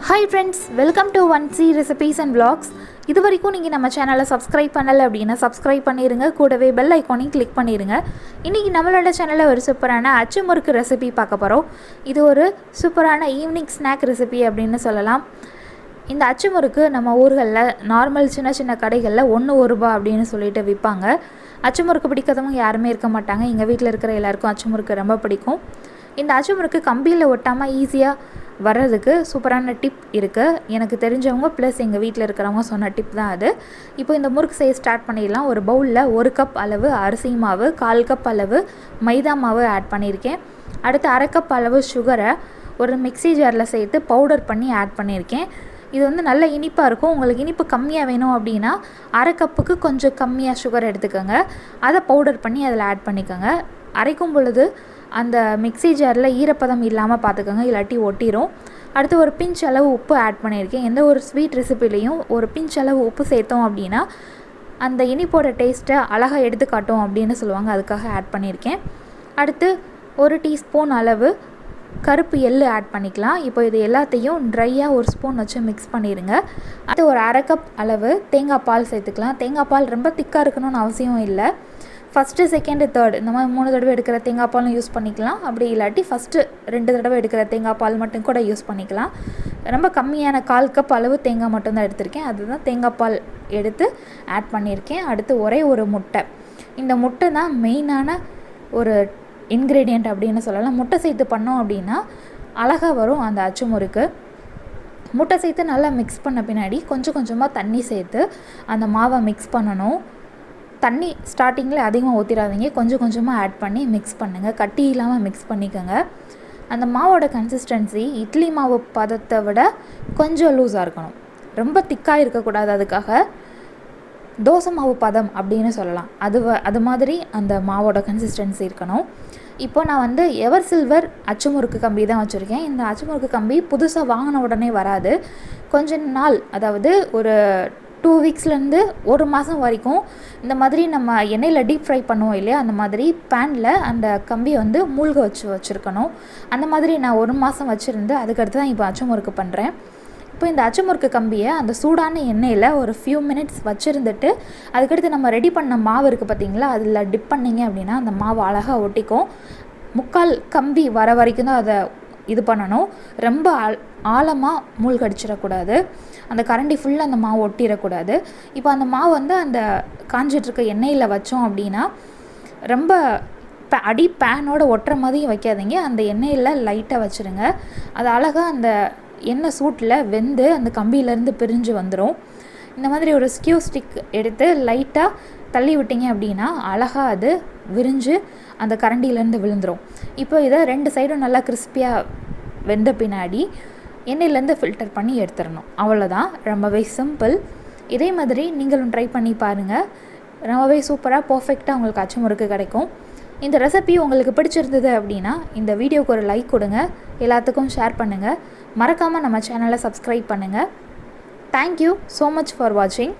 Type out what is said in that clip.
Hi friends, welcome to 1C Recipes and Vlogs. இது வரைக்கும் நீங்கள் நம்ம சேனலை சப்ஸ்கிரைப் பண்ணலை அப்படின்னா சப்ஸ்கிரைப் பண்ணிடுங்க, கூடவே பெல் ஐக்கானையும் கிளிக் பண்ணிடுங்க. இன்றைக்கி நம்மளோட சேனலில் ஒரு சூப்பரான அச்சு முறுக்கு ரெசிபி பார்க்க போகிறோம். இது ஒரு சூப்பரான ஈவினிங் ஸ்நாக் ரெசிபி அப்படின்னு சொல்லலாம். இந்த அச்சு முறுக்கு நம்ம ஊர்களில் நார்மல் சின்ன சின்ன கடைகளில் 1 ரூபா அப்படின்னு சொல்லிட்டு விற்பாங்க. அச்சு முறுக்கு பிடிக்காதவங்க யாருமே இருக்க மாட்டாங்க. எங்கள் வீட்டில் இருக்கிற எல்லாருக்கும் அச்சு முறுக்கு ரொம்ப பிடிக்கும். இந்த அச்சு முறுக்கு கம்பியில் ஒட்டாமல் ஈஸியாக வர்றதுக்கு சூப்பரான டிப் இருக்குது. எனக்கு தெரிஞ்சவங்க ப்ளஸ் எங்கள் வீட்டில் இருக்கிறவங்க சொன்ன டிப் தான் அது. இப்போ இந்த முறுக்கு செய்ய ஸ்டார்ட் பண்ணிடலாம். ஒரு பவுலில் 1 கப் அளவு அரிசி மாவு, 1/4 கப் அளவு மைதா மாவு ஆட் பண்ணியிருக்கேன். அடுத்து 1/2 கப் அளவு சுகரை ஒரு மிக்ஸி ஜாரில் சேர்த்து பவுடர் பண்ணி ஆட் பண்ணியிருக்கேன். இது வந்து நல்ல இனிப்பாக இருக்கும். உங்களுக்கு இனிப்பு கம்மியாக வேணும் அப்படின்னா 1/2 கப்புக்கு கொஞ்சம் கம்மியாக சுகர் எடுத்துக்கோங்க. அதை பவுடர் பண்ணி அதில் ஆட் பண்ணிக்கோங்க. அரைக்கும் பொழுது அந்த மிக்ஸி ஜாரில் ஈரப்பதம் இல்லாமல் பார்த்துக்கோங்க, இல்லாட்டி ஒட்டிடும். அடுத்து ஒரு பிஞ்ச் அளவு உப்பு ஆட் பண்ணியிருக்கேன். எந்த ஒரு ஸ்வீட் ரெசிபிலையும் ஒரு பிஞ்ச் அளவு உப்பு சேர்த்தோம் அப்படின்னா அந்த இனிப்போட டேஸ்ட்டை அழகாக எடுத்து காட்டும் அப்படின்னு சொல்லுவாங்க. அதுக்காக ஆட் பண்ணியிருக்கேன். அடுத்து 1 டீஸ்பூன் அளவு கருப்பு எள்ளு ஆட் பண்ணிக்கலாம். இப்போ இது எல்லாத்தையும் ட்ரையாக ஒரு ஸ்பூன் வச்சு மிக்ஸ் பண்ணிடுங்க. அடுத்து ஒரு 1/2 கப் அளவு தேங்காய் பால் சேர்த்துக்கலாம். தேங்காய் பால் ரொம்ப திக்காக இருக்கணும்னு அவசியம் இல்லை. ஃபஸ்ட்டு, செகண்டு, தேர்டு இந்த மாதிரி 3 தடவை எடுக்கிற தேங்காய் பாலும் யூஸ் பண்ணிக்கலாம். அப்படி இல்லாட்டி ஃபஸ்ட்டு 2 தடவை எடுக்கிற தேங்காய் பால் மட்டும் கூட யூஸ் பண்ணிக்கலாம். ரொம்ப கம்மியான 1/4 கப் அளவு தேங்காய் மட்டும்தான் எடுத்திருக்கேன். அதுதான் தேங்காய் பால் எடுத்து ஆட் பண்ணியிருக்கேன். அடுத்து ஒரே ஒரு முட்டை. இந்த முட்டை தான் மெயினான ஒரு இன்க்ரீடியண்ட் அப்படின்னு சொல்லலாம். முட்டை சேர்த்து பண்ணோம் அப்படின்னா அழகாக வரும் அந்த அச்சு முறுக்கு. முட்டை சேர்த்து நல்லா மிக்ஸ் பண்ண பின்னாடி கொஞ்சம் கொஞ்சமாக தண்ணி சேர்த்து அந்த மாவை மிக்ஸ் பண்ணணும். தண்ணி ஸ்டார்டிங்கில் அதிகமாக ஊற்றிடாதீங்க, கொஞ்சம் கொஞ்சமாக ஆட் பண்ணி மிக்ஸ் பண்ணுங்கள். கட்டி இல்லாமல் மிக்ஸ் பண்ணிக்கோங்க. அந்த மாவோட கன்சிஸ்டன்சி இட்லி மாவு பதத்தை விட கொஞ்சம் லூஸாக இருக்கணும், ரொம்ப திக்காக இருக்கக்கூடாது. அதுக்காக தோசை மாவு பதம் அப்படின்னு சொல்லலாம். அது மாதிரி அந்த மாவோட கன்சிஸ்டன்சி இருக்கணும். இப்போ நான் வந்து எவர் சில்வர் அச்சு முறுக்கு கம்பி தான் வச்சுருக்கேன். இந்த அச்சு முறுக்கு கம்பி புதுசாக வாங்கின உடனே வராது. கொஞ்ச நாள், அதாவது ஒரு 2 வீக்ஸ்லேருந்து 1 மாதம் வரைக்கும் இந்த மாதிரி நம்ம எண்ணெயில் டீப் ஃப்ரை பண்ணுவோம் இல்லையா, அந்த மாதிரி பேனில் அந்த கம்பியை வந்து மூழ்க வச்சுருக்கணும். அந்த மாதிரி நான் 1 மாதம் வச்சுருந்து அதுக்கடுத்து தான் இப்போ அச்சு முறுக்கு பண்ணுறேன். இப்போ இந்த அச்சு முறுக்கு கம்பியை அந்த சூடான எண்ணெயில் ஒரு ஃபியூ மினிட்ஸ் வச்சுருந்துட்டு அதுக்கடுத்து நம்ம ரெடி பண்ண மாவு இருக்குது பார்த்திங்களா, அதில் டிப் பண்ணிங்க அப்படின்னா அந்த மாவு அழகாக ஒட்டிக்கும். 3/4 கம்பி வர வரைக்கும் தான் அதை இது பண்ணணும். ரொம்ப ஆழமாக மூழ்கடிச்சிடக்கூடாது. அந்த கரண்டி ஃபுல்லாக அந்த மாவு ஒட்டிடக்கூடாது. இப்போ அந்த மாவு வந்து அந்த காஞ்சிட்ருக்க எண்ணெயில் வச்சோம் அப்படின்னா ரொம்ப அடி பேனோட ஒட்டுற மாதிரியும் வைக்காதீங்க. அந்த எண்ணெயில் லைட்டாக வச்சுருங்க. அது அழகாக அந்த எண்ணெய் சூட்டில் வெந்து அந்த கம்பியிலேருந்து பிரிஞ்சு வந்துடும். இந்த மாதிரி ஒரு ஸ்கியூ ஸ்டிக் எடுத்து லைட்டாக தள்ளி விட்டிங்க அப்படின்னா அழகாக அது விரிஞ்சு அந்த கரண்டியிலேருந்து விழுந்துடும். இப்போ இதை 2 சைடும் நல்லா கிறிஸ்பியாக வெந்த பின்னாடி எண்ணெயிலேருந்து ஃபில்டர் பண்ணி எடுத்துடணும். அவ்வளோதான், ரொம்பவே சிம்பிள். இதே மாதிரி நீங்களும் ட்ரை பண்ணி பாருங்கள். ரொம்பவே சூப்பராக பர்ஃபெக்டாக உங்களுக்கு அச்சு முறுக்கு கிடைக்கும். இந்த ரெசிபி உங்களுக்கு பிடிச்சிருந்தது அப்படின்னா இந்த வீடியோவுக்கு ஒரு லைக் கொடுங்க, எல்லாத்துக்கும் ஷேர் பண்ணுங்கள். மறக்காமல் நம்ம சேனலை சப்ஸ்கிரைப் பண்ணுங்கள். தேங்க்யூ ஸோ மச் ஃபார் வாட்சிங்.